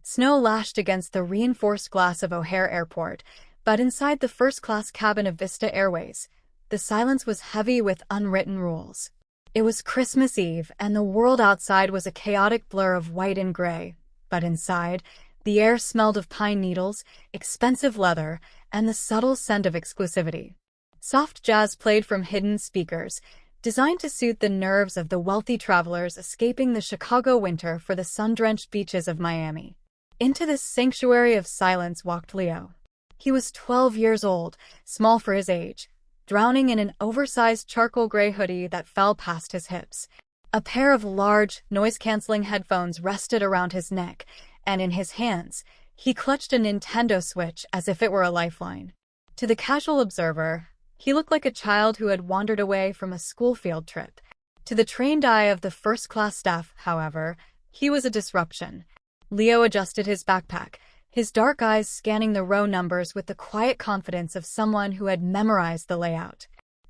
Snow lashed against the reinforced glass of O'Hare Airport, but inside the first-class cabin of Vista Airways, the silence was heavy with unwritten rules. It was Christmas Eve, and the world outside was a chaotic blur of white and gray, but inside, the air smelled of pine needles, expensive leather, and the subtle scent of exclusivity. Soft jazz played from hidden speakers, designed to soothe the nerves of the wealthy travelers escaping the Chicago winter for the sun-drenched beaches of Miami. Into this sanctuary of silence walked Leo. He was 12 years old, small for his age, drowning in an oversized charcoal gray hoodie that fell past his hips. A pair of large, noise-canceling headphones rested around his neck, and in his hands, he clutched a Nintendo Switch as if it were a lifeline. To the casual observer, he looked like a child who had wandered away from a school field trip. To the trained eye of the first-class staff, however, he was a disruption. Leo adjusted his backpack, his dark eyes scanning the row numbers with the quiet confidence of someone who had memorized the layout.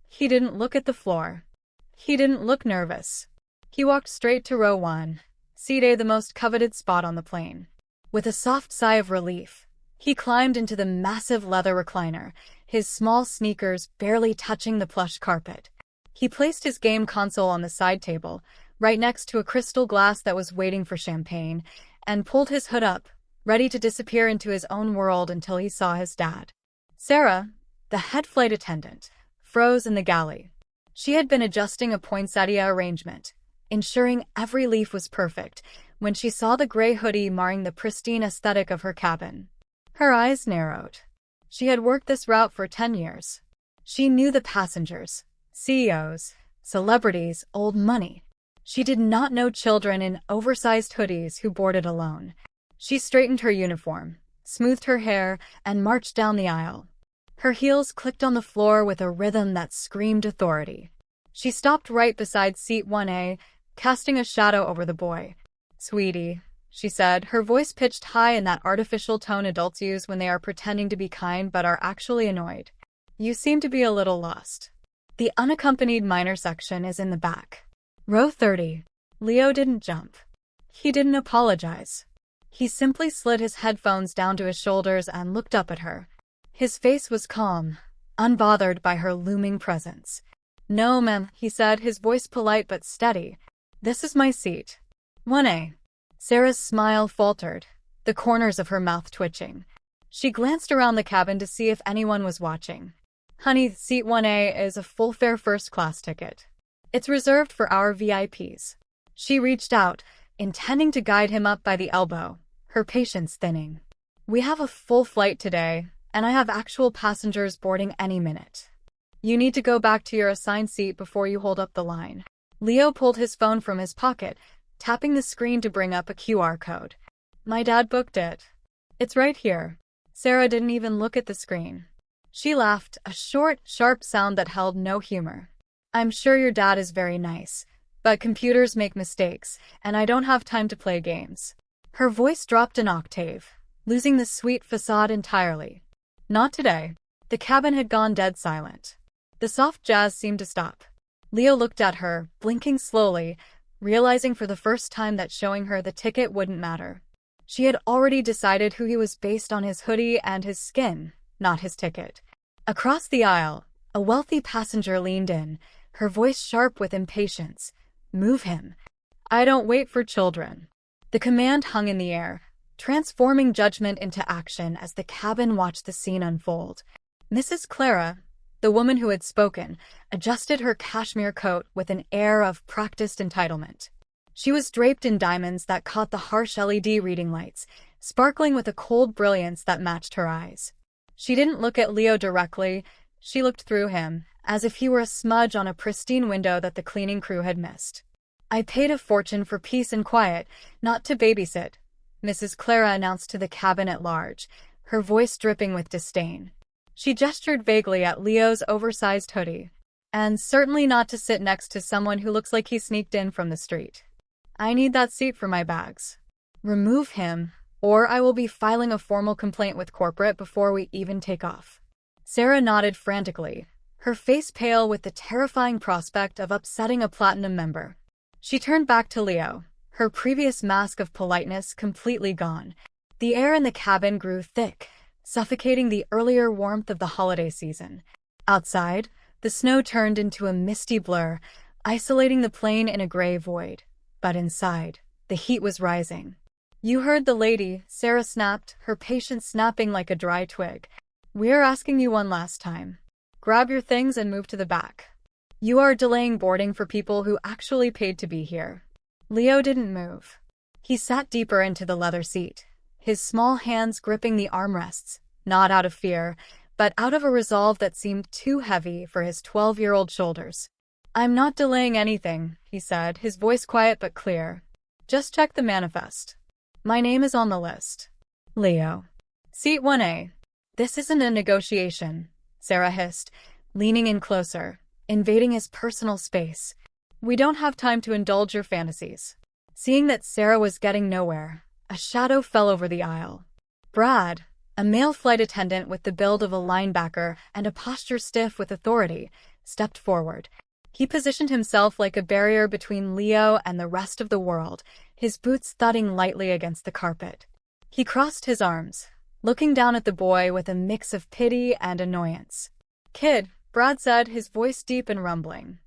He didn't look at the floor. He didn't look nervous. He walked straight to row 1, seat A, the most coveted spot on the plane. With a soft sigh of relief, he climbed into the massive leather recliner, his small sneakers barely touching the plush carpet. He placed his game console on the side table, right next to a crystal glass that was waiting for champagne, and pulled his hood up, ready to disappear into his own world until he saw his dad. Sarah, the head flight attendant, froze in the galley. She had been adjusting a poinsettia arrangement, ensuring every leaf was perfect, when she saw the gray hoodie marring the pristine aesthetic of her cabin. Her eyes narrowed. She had worked this route for 10 years. She knew the passengers, CEOs, celebrities, old money. She did not know children in oversized hoodies who boarded alone. She straightened her uniform, smoothed her hair, and marched down the aisle. Her heels clicked on the floor with a rhythm that screamed authority. She stopped right beside seat 1A, casting a shadow over the boy. "Sweetie," she said, her voice pitched high in that artificial tone adults use when they are pretending to be kind but are actually annoyed. "You seem to be a little lost. The unaccompanied minor section is in the back. Row 30. Leo didn't jump. He didn't apologize. He simply slid his headphones down to his shoulders and looked up at her. His face was calm, unbothered by her looming presence. "No, ma'am," he said, his voice polite but steady. "This is my seat. 1A. Sarah's smile faltered, the corners of her mouth twitching. She glanced around the cabin to see if anyone was watching. "Honey, seat 1A is a full-fare first-class ticket. It's reserved for our VIPs. She reached out, intending to guide him up by the elbow, her patience thinning. "We have a full flight today, and I have actual passengers boarding any minute. You need to go back to your assigned seat before you hold up the line." Leo pulled his phone from his pocket, tapping the screen to bring up a QR code. "My dad booked it. It's right here." Sarah didn't even look at the screen. She laughed, a short, sharp sound that held no humor. "I'm sure your dad is very nice, but computers make mistakes, and I don't have time to play games." Her voice dropped an octave, losing the sweet facade entirely. "Not today." The cabin had gone dead silent. The soft jazz seemed to stop. Leo looked at her, blinking slowly, realizing for the first time that showing her the ticket wouldn't matter. She had already decided who he was based on his hoodie and his skin, not his ticket. Across the aisle, a wealthy passenger leaned in, her voice sharp with impatience. "Move him. I don't wait for children." The command hung in the air, transforming judgment into action as the cabin watched the scene unfold. Mrs. Clara, the woman who had spoken, adjusted her cashmere coat with an air of practiced entitlement. She was draped in diamonds that caught the harsh LED reading lights, sparkling with a cold brilliance that matched her eyes. She didn't look at Leo directly, she looked through him, as if he were a smudge on a pristine window that the cleaning crew had missed. "I paid a fortune for peace and quiet, not to babysit," Mrs. Clara announced to the cabin at large, her voice dripping with disdain. She gestured vaguely at Leo's oversized hoodie. "And certainly not to sit next to someone who looks like he sneaked in from the street. I need that seat for my bags. Remove him, or I will be filing a formal complaint with corporate before we even take off." Sarah nodded frantically, her face pale with the terrifying prospect of upsetting a platinum member. She turned back to Leo, her previous mask of politeness completely gone. The air in the cabin grew thick, suffocating the earlier warmth of the holiday season. Outside, the snow turned into a misty blur, isolating the plane in a gray void. But inside, the heat was rising. "You heard the lady," Sarah snapped, her patience snapping like a dry twig. "We're asking you one last time. Grab your things and move to the back. You are delaying boarding for people who actually paid to be here." Leo didn't move. He sat deeper into the leather seat, his small hands gripping the armrests, not out of fear, but out of a resolve that seemed too heavy for his 12-year-old shoulders. "I'm not delaying anything," he said, his voice quiet but clear. "Just check the manifest. My name is on the list." Leo. Seat 1A. "This isn't a negotiation," Sarah hissed, leaning in closer, invading his personal space. "We don't have time to indulge your fantasies." Seeing that Sarah was getting nowhere, a shadow fell over the aisle. Brad, a male flight attendant with the build of a linebacker and a posture stiff with authority, stepped forward. He positioned himself like a barrier between Leo and the rest of the world, his boots thudding lightly against the carpet. He crossed his arms, looking down at the boy with a mix of pity and annoyance. "Kid," Brad said, his voice deep and rumbling.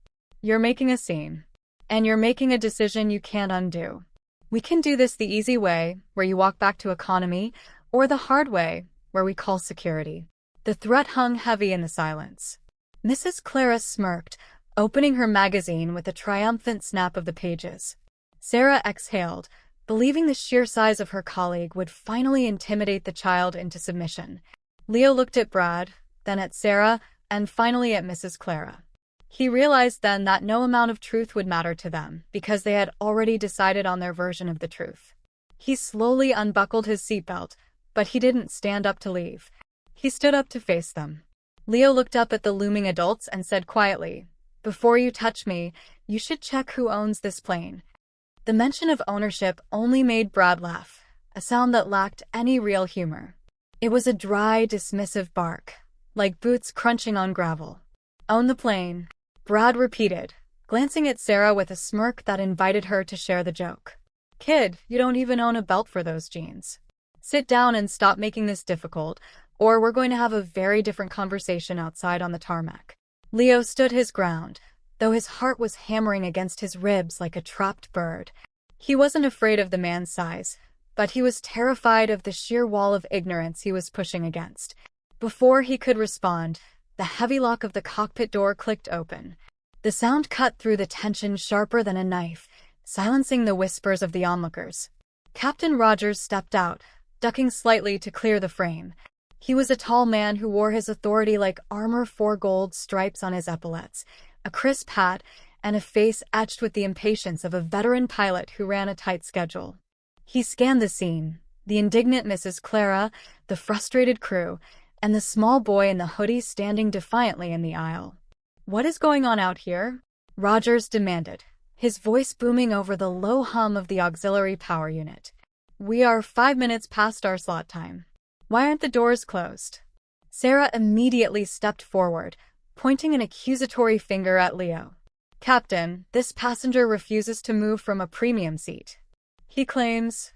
"You're making a scene. And you're making a decision you can't undo. We can do this the easy way, where you walk back to economy, or the hard way, where we call security." The threat hung heavy in the silence. Mrs. Clara smirked, opening her magazine with a triumphant snap of the pages. Sarah exhaled, believing the sheer size of her colleague would finally intimidate the child into submission. Leo looked at Brad, then at Sarah, and finally at Mrs. Clara. He realized then that no amount of truth would matter to them, because they had already decided on their version of the truth. He slowly unbuckled his seatbelt, but he didn't stand up to leave. He stood up to face them. Leo looked up at the looming adults and said quietly, "Before you touch me, you should check who owns this plane." The mention of ownership only made Brad laugh, a sound that lacked any real humor. It was a dry, dismissive bark, like boots crunching on gravel. "Own the plane," Brad repeated, glancing at Sarah with a smirk that invited her to share the joke. "Kid, you don't even own a belt for those jeans. Sit down and stop making this difficult, or we're going to have a very different conversation outside on the tarmac." Leo stood his ground, though his heart was hammering against his ribs like a trapped bird. He wasn't afraid of the man's size, but he was terrified of the sheer wall of ignorance he was pushing against. Before he could respond, the heavy lock of the cockpit door clicked open. The sound cut through the tension sharper than a knife, silencing the whispers of the onlookers. Captain Rogers stepped out, ducking slightly to clear the frame. He was a tall man who wore his authority like armor, 4 gold stripes on his epaulets, a crisp hat, and a face etched with the impatience of a veteran pilot who ran a tight schedule. He scanned the scene, the indignant Mrs. Clara, the frustrated crew, and the small boy in the hoodie standing defiantly in the aisle. "What is going on out here?" Rogers demanded, his voice booming over the low hum of the auxiliary power unit. "We are 5 minutes past our slot time. Why aren't the doors closed?" Sarah immediately stepped forward, pointing an accusatory finger at Leo. "Captain, this passenger refuses to move from a premium seat. He claims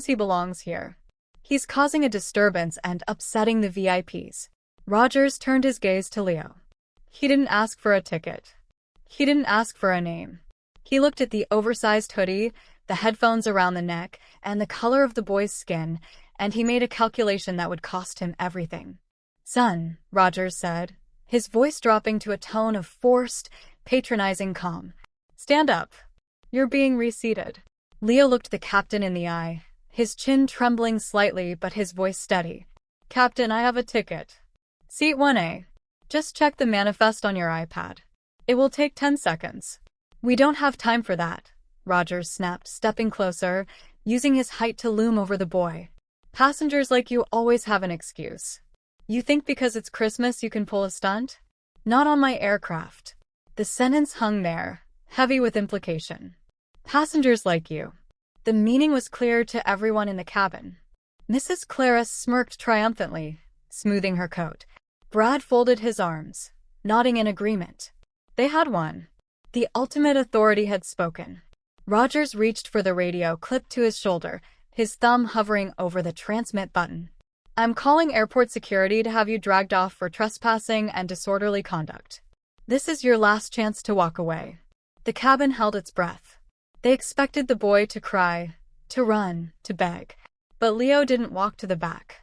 he belongs here. He's causing a disturbance and upsetting the VIPs." Rogers turned his gaze to Leo. "He didn't ask for a ticket. He didn't ask for a name." He looked at the oversized hoodie, the headphones around the neck, and the color of the boy's skin, and he made a calculation that would cost him everything. "Son," Rogers said, his voice dropping to a tone of forced, patronizing calm. "Stand up. You're being reseated." Leo looked the captain in the eye, his chin trembling slightly but his voice steady. "Captain, I have a ticket. Seat 1A. Just check the manifest on your iPad. It will take 10 seconds. "We don't have time for that," Rogers snapped, stepping closer, using his height to loom over the boy. "Passengers like you always have an excuse. You think because it's Christmas you can pull a stunt? Not on my aircraft." The sentence hung there, heavy with implication. "Passengers like you." The meaning was clear to everyone in the cabin. Mrs. Clara smirked triumphantly, smoothing her coat. Brad folded his arms, nodding in agreement. They had won. The ultimate authority had spoken. Rogers reached for the radio clipped to his shoulder, his thumb hovering over the transmit button. "I'm calling airport security to have you dragged off for trespassing and disorderly conduct. This is your last chance to walk away." The cabin held its breath. They expected the boy to cry, to run, to beg. But Leo didn't walk to the back.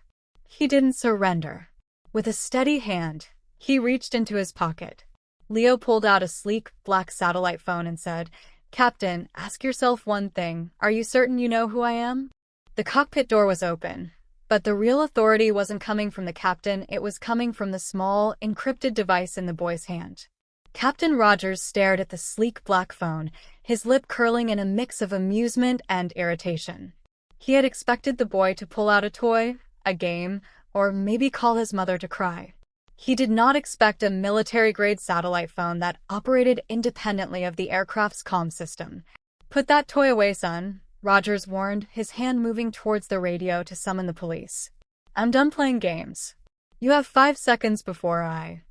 He didn't surrender. With a steady hand, he reached into his pocket. Leo pulled out a sleek, black satellite phone and said, "Captain, ask yourself one thing. Are you certain you know who I am?" The cockpit door was open, but the real authority wasn't coming from the captain, it was coming from the small, encrypted device in the boy's hand. Captain Rogers stared at the sleek black phone, his lip curling in a mix of amusement and irritation. He had expected the boy to pull out a toy, a game, or maybe call his mother to cry. He did not expect a military-grade satellite phone that operated independently of the aircraft's comm system. "Put that toy away, son," Rogers warned, his hand moving towards the radio to summon the police. "I'm done playing games. You have 5 seconds before I—"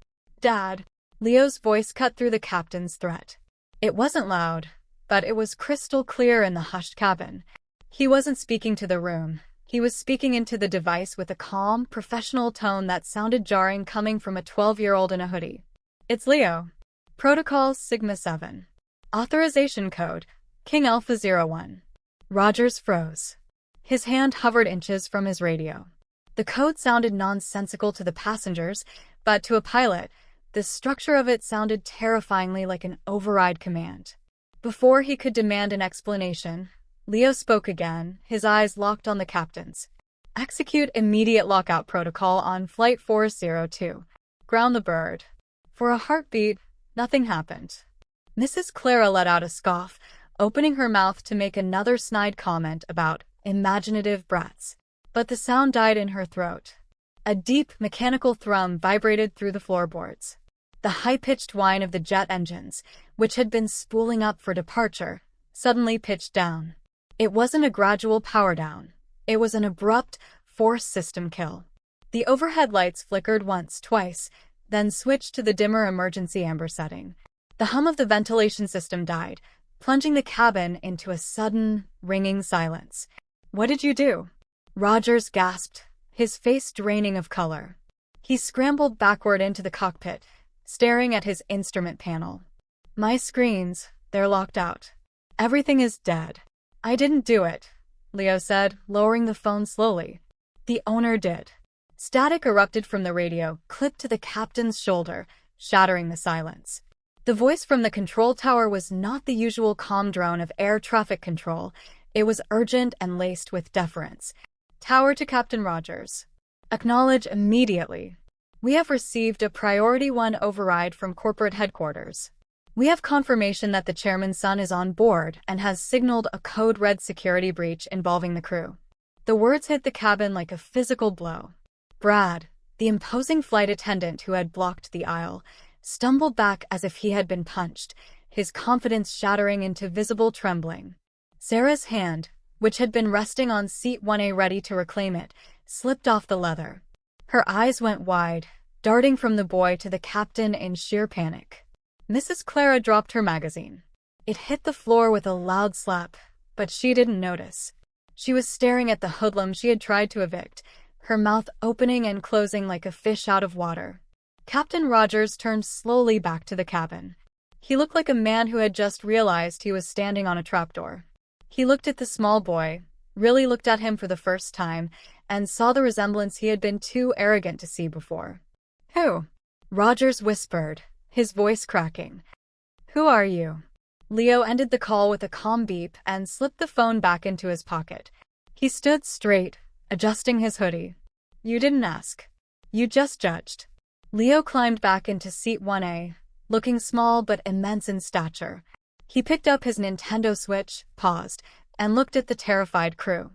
"Dad." Leo's voice cut through the captain's threat. It wasn't loud, but it was crystal clear in the hushed cabin. He wasn't speaking to the room. He was speaking into the device with a calm, professional tone that sounded jarring coming from a 12-year-old in a hoodie. "It's Leo. Protocol Sigma 7. Authorization code, King Alpha 01. Rogers froze. His hand hovered inches from his radio. The code sounded nonsensical to the passengers, but to a pilot, the structure of it sounded terrifyingly like an override command. Before he could demand an explanation, Leo spoke again, his eyes locked on the captain's. "Execute immediate lockout protocol on Flight 402. Ground the bird." For a heartbeat, nothing happened. Mrs. Clara let out a scoff, opening her mouth to make another snide comment about imaginative brats. But the sound died in her throat. A deep, mechanical thrum vibrated through the floorboards. The high-pitched whine of the jet engines, which had been spooling up for departure, suddenly pitched down. It wasn't a gradual power-down. It was an abrupt, forced system kill. The overhead lights flickered once, twice, then switched to the dimmer emergency amber setting. The hum of the ventilation system died, plunging the cabin into a sudden, ringing silence. "What did you do?" Rogers gasped, his face draining of color. He scrambled backward into the cockpit, staring at his instrument panel. "My screens, they're locked out. Everything is dead." "I didn't do it," Leo said, lowering the phone slowly. "The owner did." Static erupted from the radio, clipped to the captain's shoulder, shattering the silence. The voice from the control tower was not the usual calm drone of air traffic control. It was urgent and laced with deference. "Tower to Captain Rogers. Acknowledge immediately. We have received a Priority 1 override from corporate headquarters. We have confirmation that the chairman's son is on board and has signaled a code-red security breach involving the crew." The words hit the cabin like a physical blow. Brad, the imposing flight attendant who had blocked the aisle, stumbled back as if he had been punched, his confidence shattering into visible trembling. Sarah's hand, which had been resting on seat 1A ready to reclaim it, slipped off the leather. Her eyes went wide, darting from the boy to the captain in sheer panic. Mrs. Clara dropped her magazine. It hit the floor with a loud slap, but she didn't notice. She was staring at the hoodlum she had tried to evict, her mouth opening and closing like a fish out of water. Captain Rogers turned slowly back to the cabin. He looked like a man who had just realized he was standing on a trapdoor. He looked at the small boy, really looked at him for the first time, and saw the resemblance he had been too arrogant to see before. "Who?" Rogers whispered, his voice cracking. "Who are you?" Leo ended the call with a calm beep and slipped the phone back into his pocket. He stood straight, adjusting his hoodie. "You didn't ask. You just judged." Leo climbed back into seat 1A, looking small but immense in stature. He picked up his Nintendo Switch, paused, and looked at the terrified crew.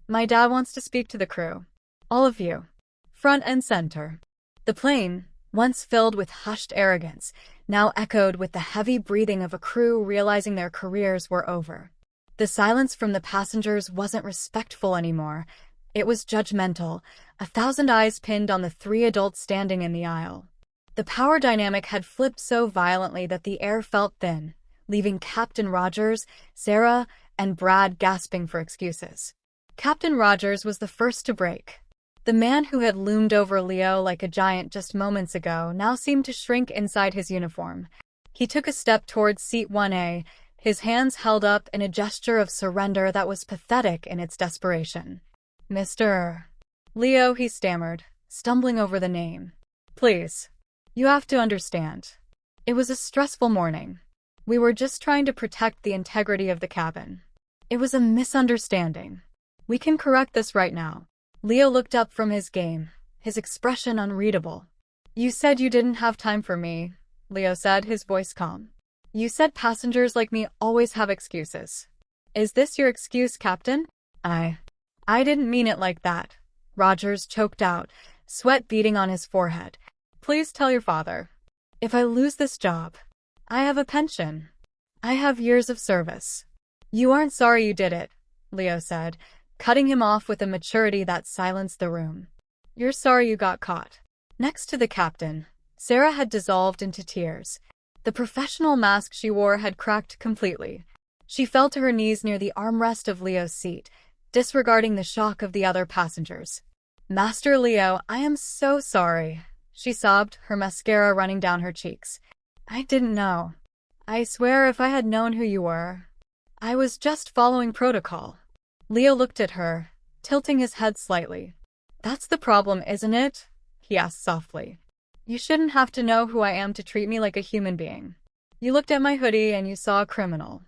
"My dad wants to speak to the crew. All of you. Front and center." The plane, once filled with hushed arrogance, now echoed with the heavy breathing of a crew realizing their careers were over. The silence from the passengers wasn't respectful anymore. It was judgmental, 1,000 eyes pinned on the 3 adults standing in the aisle. The power dynamic had flipped so violently that the air felt thin, leaving Captain Rogers, Sarah, and Brad gasping for excuses. Captain Rogers was the first to break. The man who had loomed over Leo like a giant just moments ago now seemed to shrink inside his uniform. He took a step towards seat 1A, his hands held up in a gesture of surrender that was pathetic in its desperation. Mr. Leo, he stammered, stumbling over the name. Please. You have to understand. It was a stressful morning. We were just trying to protect the integrity of the cabin. It was a misunderstanding. We can correct this right now. Leo looked up from his game, his expression unreadable. You said you didn't have time for me, Leo said, his voice calm. You said passengers like me always have excuses. Is this your excuse, Captain? I didn't mean it like that. Rogers choked out, sweat beading on his forehead. Please tell your father. If I lose this job, I have a pension. I have years of service. You aren't sorry you did it, Leo said, cutting him off with a maturity that silenced the room. You're sorry you got caught. Next to the captain, Sarah had dissolved into tears. The professional mask she wore had cracked completely. She fell to her knees near the armrest of Leo's seat, disregarding the shock of the other passengers. Master Leo, I am so sorry, she sobbed, her mascara running down her cheeks. I didn't know. I swear if I had known who you were. I was just following protocol. Leo looked at her, tilting his head slightly. That's the problem, isn't it? He asked softly. You shouldn't have to know who I am to treat me like a human being. You looked at my hoodie and you saw a criminal.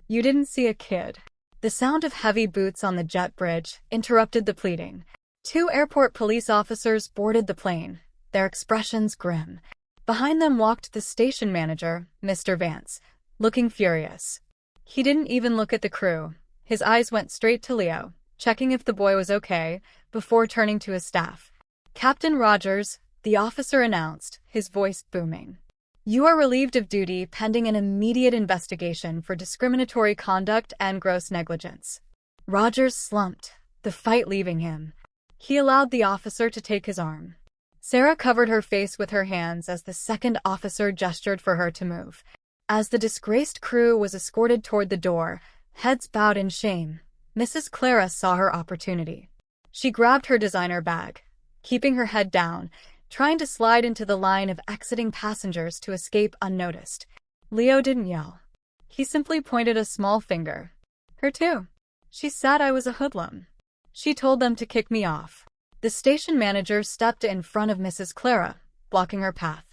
You didn't see a kid. The sound of heavy boots on the jet bridge interrupted the pleading. 2 airport police officers boarded the plane, their expressions grim. Behind them walked the station manager, Mr. Vance, looking furious. He didn't even look at the crew. His eyes went straight to Leo, checking if the boy was okay, before turning to his staff. Captain Rogers, the officer announced, his voice booming. You are relieved of duty pending an immediate investigation for discriminatory conduct and gross negligence. Rogers slumped, the fight leaving him. He allowed the officer to take his arm. Sarah covered her face with her hands as the second officer gestured for her to move. As the disgraced crew was escorted toward the door, heads bowed in shame, Mrs. Clara saw her opportunity. She grabbed her designer bag, keeping her head down, trying to slide into the line of exiting passengers to escape unnoticed. Leo didn't yell. He simply pointed a small finger. Her too. She said I was a hoodlum. She told them to kick me off. The station manager stepped in front of Mrs. Clara, blocking her path.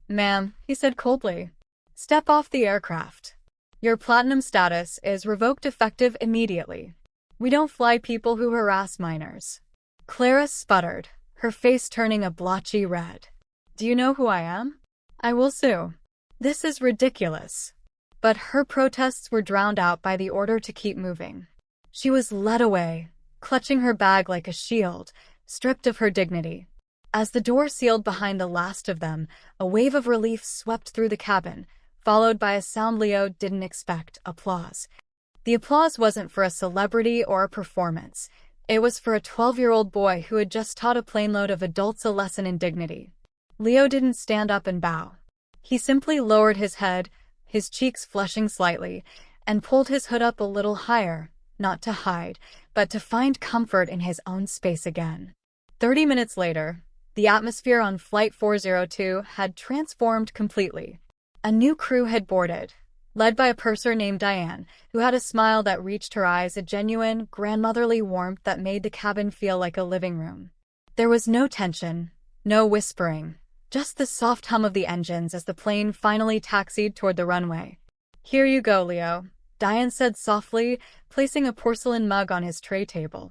Ma'am, he said coldly. Step off the aircraft. Your platinum status is revoked effective immediately. We don't fly people who harass minors. Clara sputtered, her face turning a blotchy red. Do you know who I am? I will sue. This is ridiculous. But her protests were drowned out by the order to keep moving. She was led away, clutching her bag like a shield, stripped of her dignity. As the door sealed behind the last of them, a wave of relief swept through the cabin, followed by a sound Leo didn't expect, applause. The applause wasn't for a celebrity or a performance. It was for a 12-year-old boy who had just taught a planeload of adults a lesson in dignity. Leo didn't stand up and bow. He simply lowered his head, his cheeks flushing slightly, and pulled his hood up a little higher, not to hide, but to find comfort in his own space again. 30 minutes later, the atmosphere on Flight 402 had transformed completely. A new crew had boarded, led by a purser named Diane, who had a smile that reached her eyes, a genuine, grandmotherly warmth that made the cabin feel like a living room. There was no tension, no whispering, just the soft hum of the engines as the plane finally taxied toward the runway. Here you go, Leo, Diane said softly, placing a porcelain mug on his tray table.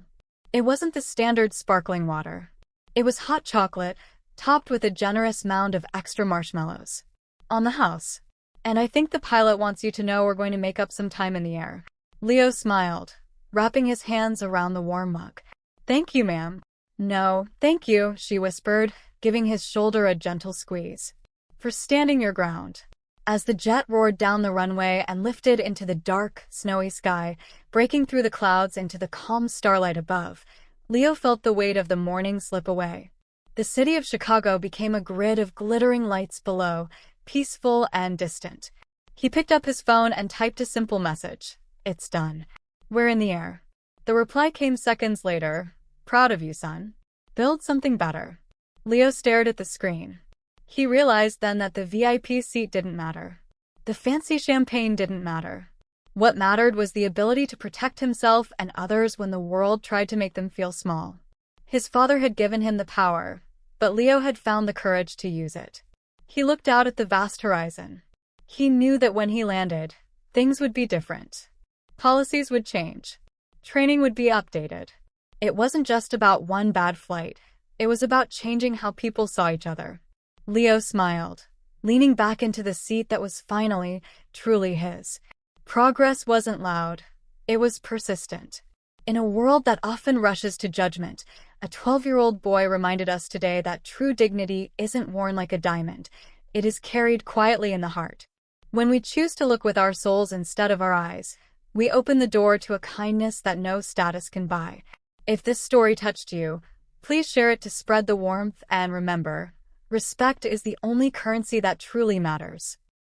It wasn't the standard sparkling water. It was hot chocolate, topped with a generous mound of extra marshmallows. On the house. And I think the pilot wants you to know we're going to make up some time in the air. Leo smiled, wrapping his hands around the warm mug. Thank you, ma'am. No, thank you, she whispered, giving his shoulder a gentle squeeze. For standing your ground. As the jet roared down the runway and lifted into the dark, snowy sky, breaking through the clouds into the calm starlight above, Leo felt the weight of the morning slip away. The city of Chicago became a grid of glittering lights below, peaceful and distant. He picked up his phone and typed a simple message. It's done. We're in the air. The reply came seconds later. Proud of you, son. Build something better. Leo stared at the screen. He realized then that the VIP seat didn't matter. The fancy champagne didn't matter. What mattered was the ability to protect himself and others when the world tried to make them feel small. His father had given him the power, but Leo had found the courage to use it. He looked out at the vast horizon. He knew that when he landed, things would be different. Policies would change. Training would be updated. It wasn't just about one bad flight. It was about changing how people saw each other. Leo smiled, leaning back into the seat that was finally, truly his. Progress wasn't loud. It was persistent. In a world that often rushes to judgment, a 12-year-old boy reminded us today that true dignity isn't worn like a diamond. It is carried quietly in the heart. When we choose to look with our souls instead of our eyes, we open the door to a kindness that no status can buy. If this story touched you, please share it to spread the warmth, and remember, respect is the only currency that truly matters.